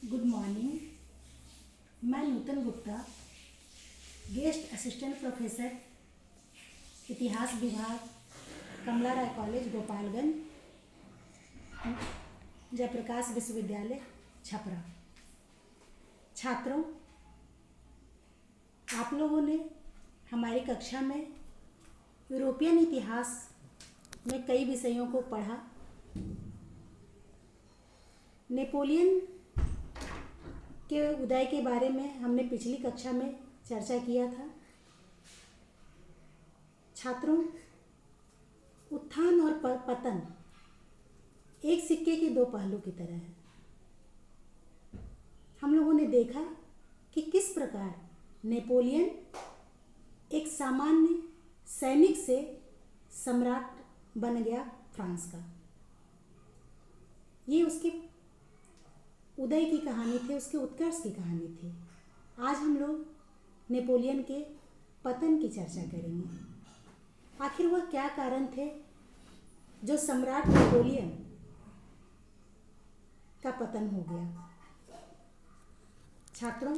Good morning. मैं नूतन Gupta, guest assistant professor, इतिहास विभाग, कमला राय कॉलेज गोपालगंज, जयप्रकाश विश्वविद्यालय छपरा। छात्रों, आप लोगों ने हमारी कक्षा में यूरोपियन इतिहास में कई विषयों को पढ़ा। नेपोलियन के उदय के बारे में हमने पिछली कक्षा में चर्चा किया था। छात्रों, उत्थान और पतन एक सिक्के के दो पहलू की तरह है। हम लोगों ने देखा कि किस प्रकार नेपोलियन एक सामान्य सैनिक से सम्राट बन गया फ्रांस का। ये उसके उदय की कहानी थी, उसके उत्कर्ष की कहानी थी। आज हम लोग नेपोलियन के पतन की चर्चा करेंगे। आखिर वह क्या कारण थे जो सम्राट नेपोलियन का पतन हो गया। छात्रों,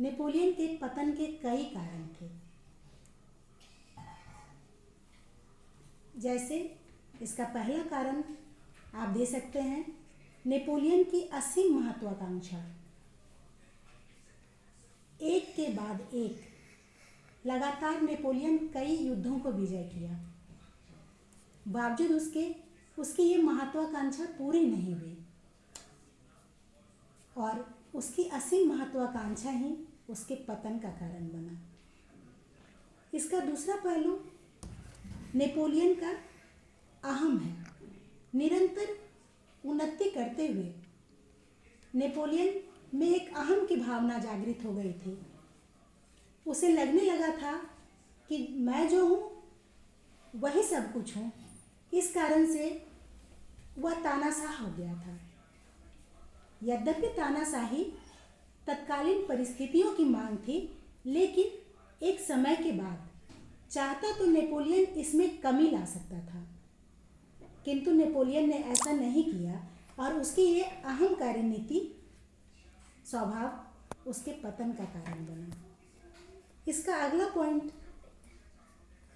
नेपोलियन के पतन के कई कारण थे। जैसे इसका पहला कारण आप दे सकते हैं, नेपोलियन की असीम महत्वाकांक्षा। एक के बाद एक लगातार नेपोलियन कई युद्धों को विजय किया, बावजूद उसकी ये महत्वाकांक्षा पूरी नहीं हुई और उसकी असीम महत्वाकांक्षा ही उसके पतन का कारण बना। इसका दूसरा पहलू नेपोलियन का अहम है। निरंतर उन्नति करते हुए नेपोलियन में एक अहम की भावना जागृत हो गई थी। उसे लगने लगा था कि मैं जो हूँ वही सब कुछ हूँ। इस कारण से वह तानाशाह हो गया था। यद्यपि तानाशाही तत्कालीन परिस्थितियों की मांग थी, लेकिन एक समय के बाद चाहता तो नेपोलियन इसमें कमी ला सकता था, किंतु नेपोलियन ने ऐसा नहीं किया और उसकी ये अहम कार्यनीति स्वभाव उसके पतन का कारण बना। इसका अगला पॉइंट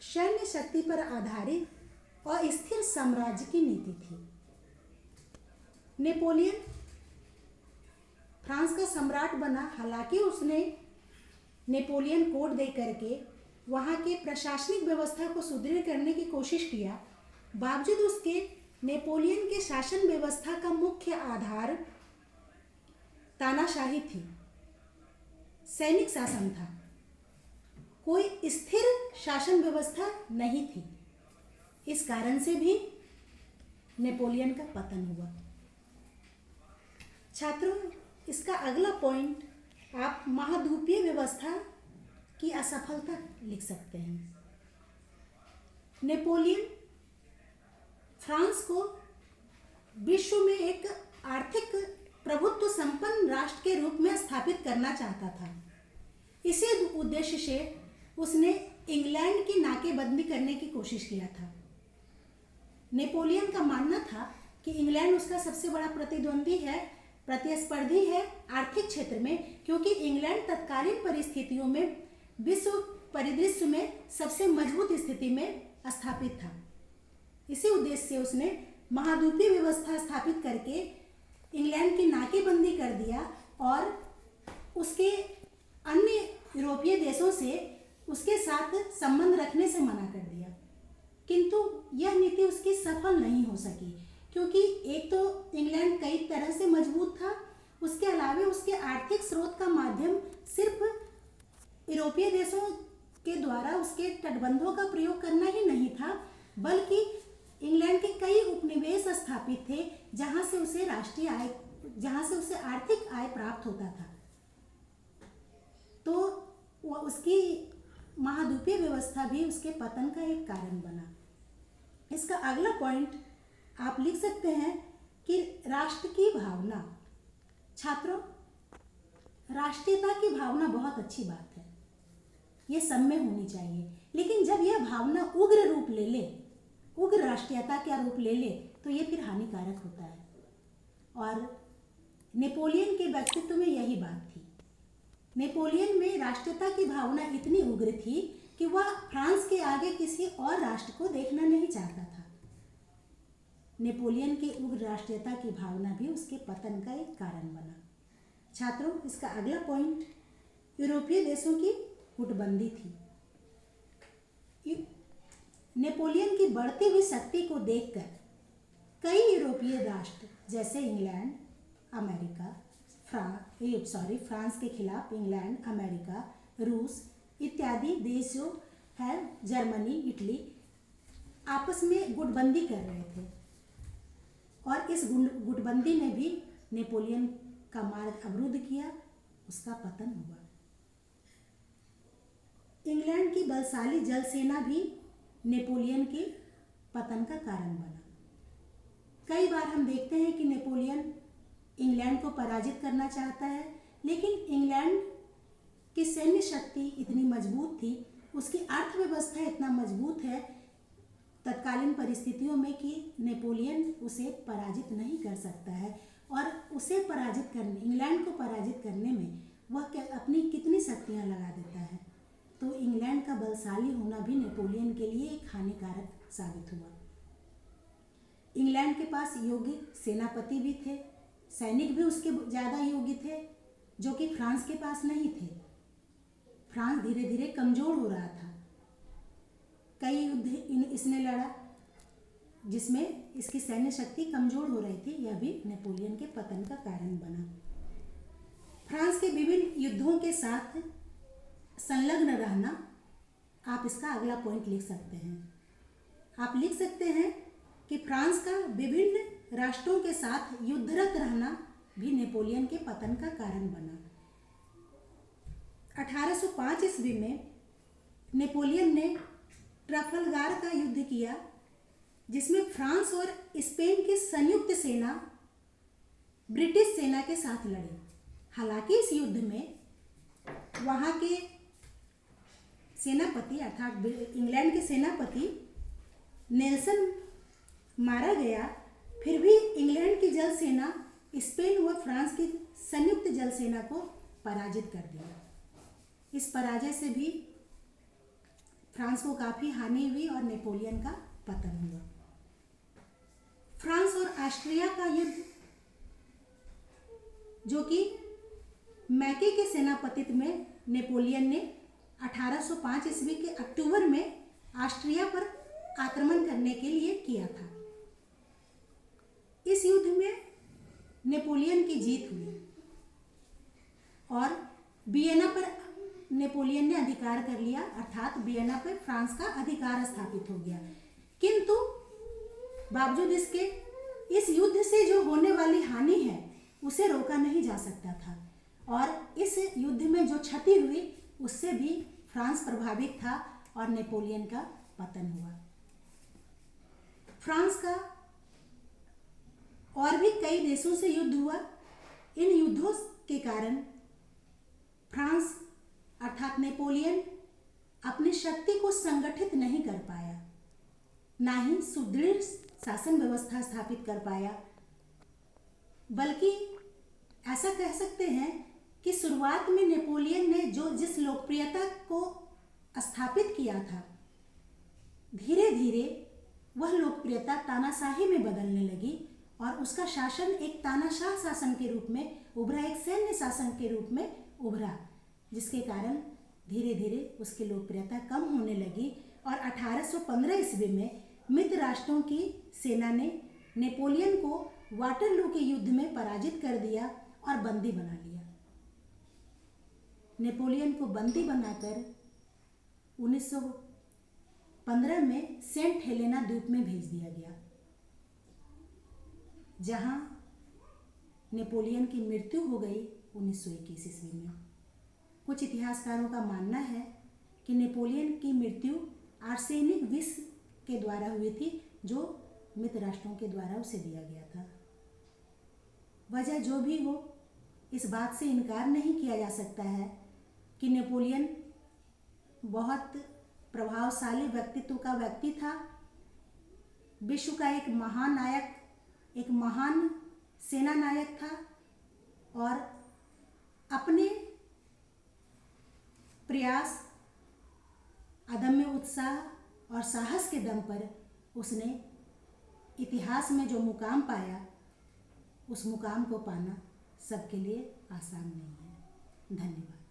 सैन्य शक्ति पर आधारित और स्थिर साम्राज्य की नीति थी। नेपोलियन फ्रांस का सम्राट बना, हालांकि उसने नेपोलियन कोड दे करके वहाँ के प्रशासनिक व्यवस्था को सुदृढ़ करने की कोशिश किया, बावजूद उसके नेपोलियन के शासन व्यवस्था का मुख्य आधार तानाशाही थी, सैनिक शासन था। कोई स्थिर शासन व्यवस्था नहीं थी। इस कारण से भी नेपोलियन का पतन हुआ। छात्रों, इसका अगला पॉइंट आप महाद्वीपीय व्यवस्था की असफलता लिख सकते हैं। नेपोलियन फ्रांस को विश्व में एक आर्थिक प्रभुत्व संपन्न राष्ट्र के रूप में स्थापित करना चाहता था। इसी उद्देश्य से उसने इंग्लैंड की नाकेबंदी करने की कोशिश किया था। नेपोलियन का मानना था कि इंग्लैंड उसका सबसे बड़ा प्रतिस्पर्धी है आर्थिक क्षेत्र में, क्योंकि इंग्लैंड तत्कालीन परिस्थितियों में विश्व परिदृश्य में सबसे मजबूत स्थिति में स्थापित था। इसी उद्देश्य से उसने महाद्वीपीय व्यवस्था स्थापित करके इंग्लैंड की नाकेबंदी कर दिया और उसके अन्य यूरोपीय देशों से उसके साथ संबंध रखने से मना कर दिया। किंतु यह नीति उसकी सफल नहीं हो सकी, क्योंकि एक तो इंग्लैंड कई तरह से मजबूत था, उसके अलावा उसके आर्थिक स्रोत का माध्यम सिर्फ यूरोपीय देशों के द्वारा उसके तटबंधों का प्रयोग करना ही नहीं था, बल्कि इंग्लैंड के कई उपनिवेश स्थापित थे जहां से उसे आर्थिक आय प्राप्त होता था। तो वह उसकी महाद्वीपीय व्यवस्था भी उसके पतन का एक कारण बना। इसका अगला पॉइंट आप लिख सकते हैं कि राष्ट्र की भावना। छात्रों, राष्ट्रीयता की भावना बहुत अच्छी बात है, ये सब में होनी चाहिए, लेकिन जब यह भावना उग्र रूप ले ले, उग्र राष्ट्रीयता का रूप ले ले, तो ये फिर हानिकारक होता है। और नेपोलियन के व्यक्तित्व में यही बात थी। नेपोलियन में राष्ट्रीयता की भावना इतनी उग्र थी कि वह फ्रांस के आगे किसी और राष्ट्र को देखना नहीं चाहता था। नेपोलियन के उग्र राष्ट्रीयता की भावना भी उसके पतन का एक कारण बना। छात्रों, इसका अगला पॉइंट यूरोपीय देशों की गुटबंदी थी। नेपोलियन की बढ़ती हुई शक्ति को देखकर कई यूरोपीय राष्ट्र जैसे इंग्लैंड, अमेरिका, फ्रांस के खिलाफ इंग्लैंड, अमेरिका, रूस इत्यादि देश जो है, जर्मनी, इटली, आपस में गुटबंदी कर रहे थे और इस गुटबंदी ने भी नेपोलियन का मार्ग अवरुद्ध किया, उसका पतन हुआ। इंग्लैंड की बलशाली जल सेना भी नेपोलियन के पतन का कारण बना। कई बार हम देखते हैं कि नेपोलियन इंग्लैंड को पराजित करना चाहता है, लेकिन इंग्लैंड की सैन्य शक्ति इतनी मजबूत थी, उसकी अर्थव्यवस्था इतना मजबूत है तत्कालीन परिस्थितियों में कि नेपोलियन उसे पराजित नहीं कर सकता है। और उसे पराजित करने, इंग्लैंड को पराजित करने में वह अपनी कितनी शक्तियाँ लगा देता है। तो इंग्लैंड का बलशाली होना भी नेपोलियन के लिए एक हानिकारक साबित हुआ। इंग्लैंड के पास योग्य सेनापति भी थे, सैनिक भी उसके ज़्यादा योग्य थे, जो कि फ्रांस के पास नहीं थे। फ्रांस धीरे धीरे कमज़ोर हो रहा था। कई युद्ध इसने लड़ा जिसमें इसकी सैन्य शक्ति कमज़ोर हो रही थी, यह भी नेपोलियन के पतन का कारण बना। फ्रांस के विभिन्न युद्धों के साथ संलग्न रहना, आप इसका अगला पॉइंट लिख सकते हैं। आप लिख सकते हैं कि फ्रांस का विभिन्न राष्ट्रों के साथ युद्धरत रहना भी नेपोलियन के पतन का कारण बना। 1805 ईस्वी में नेपोलियन ने ट्रफलगार का युद्ध किया, जिसमें फ्रांस और स्पेन की संयुक्त सेना ब्रिटिश सेना के साथ लड़ी। हालांकि इस युद्ध में वहाँ के सेनापति अर्थात इंग्लैंड के सेनापति नेल्सन मारा गया, फिर भी इंग्लैंड की जल सेना स्पेन व फ्रांस की संयुक्त जल सेना को पराजित कर दिया। इस पराजय से भी फ्रांस को काफ़ी हानि हुई और नेपोलियन का पतन हुआ। फ्रांस और ऑस्ट्रिया का युद्ध, जो कि मैके के सेनापतित्व में नेपोलियन ने 1805 ईस्वी के अक्टूबर में ऑस्ट्रिया पर आक्रमण करने के लिए किया था। इस युद्ध में नेपोलियन की जीत हुई और वियना पर नेपोलियन ने अधिकार कर लिया, अर्थात वियना पर फ्रांस का अधिकार स्थापित हो गया। किंतु बावजूद इसके इस युद्ध से जो होने वाली हानि है उसे रोका नहीं जा सकता था और इस युद्ध में जो क्षति हुई उससे भी फ्रांस प्रभावित था और नेपोलियन का पतन हुआ। फ्रांस का और भी कई देशों से युद्ध हुआ। इन युद्धों के कारण फ्रांस अर्थात नेपोलियन अपनी शक्ति को संगठित नहीं कर पाया, ना ही सुदृढ़ शासन व्यवस्था स्थापित कर पाया, बल्कि ऐसा कह सकते हैं कि शुरुआत में नेपोलियन ने जिस लोकप्रियता को स्थापित किया था, धीरे धीरे वह लोकप्रियता तानाशाही में बदलने लगी और उसका शासन एक तानाशाह शासन के रूप में उभरा, एक सैन्य शासन के रूप में उभरा, जिसके कारण धीरे धीरे उसकी लोकप्रियता कम होने लगी। और 1815 ईस्वी में मित्र राष्ट्रों की सेना ने नेपोलियन को वाटरलू के युद्ध में पराजित कर दिया और बंदी बना लिया। नेपोलियन को बंदी बनाकर 1915 में सेंट हेलेना द्वीप में भेज दिया गया, जहां नेपोलियन की मृत्यु हो गई 1921 ईस्वी में। कुछ इतिहासकारों का मानना है कि नेपोलियन की मृत्यु आर्सेनिक विष के द्वारा हुई थी, जो मित्र राष्ट्रों के द्वारा उसे दिया गया था। वजह जो भी हो, इस बात से इनकार नहीं किया जा सकता है कि नेपोलियन बहुत प्रभावशाली व्यक्तित्व का व्यक्ति था। विश्व का एक महान नायक, एक महान सेना नायक था प्रयास, अदम्य उत्साह और साहस के दम पर उसने इतिहास में जो मुकाम पाया, उस मुकाम को पाना सबके लिए आसान नहीं है। धन्यवाद।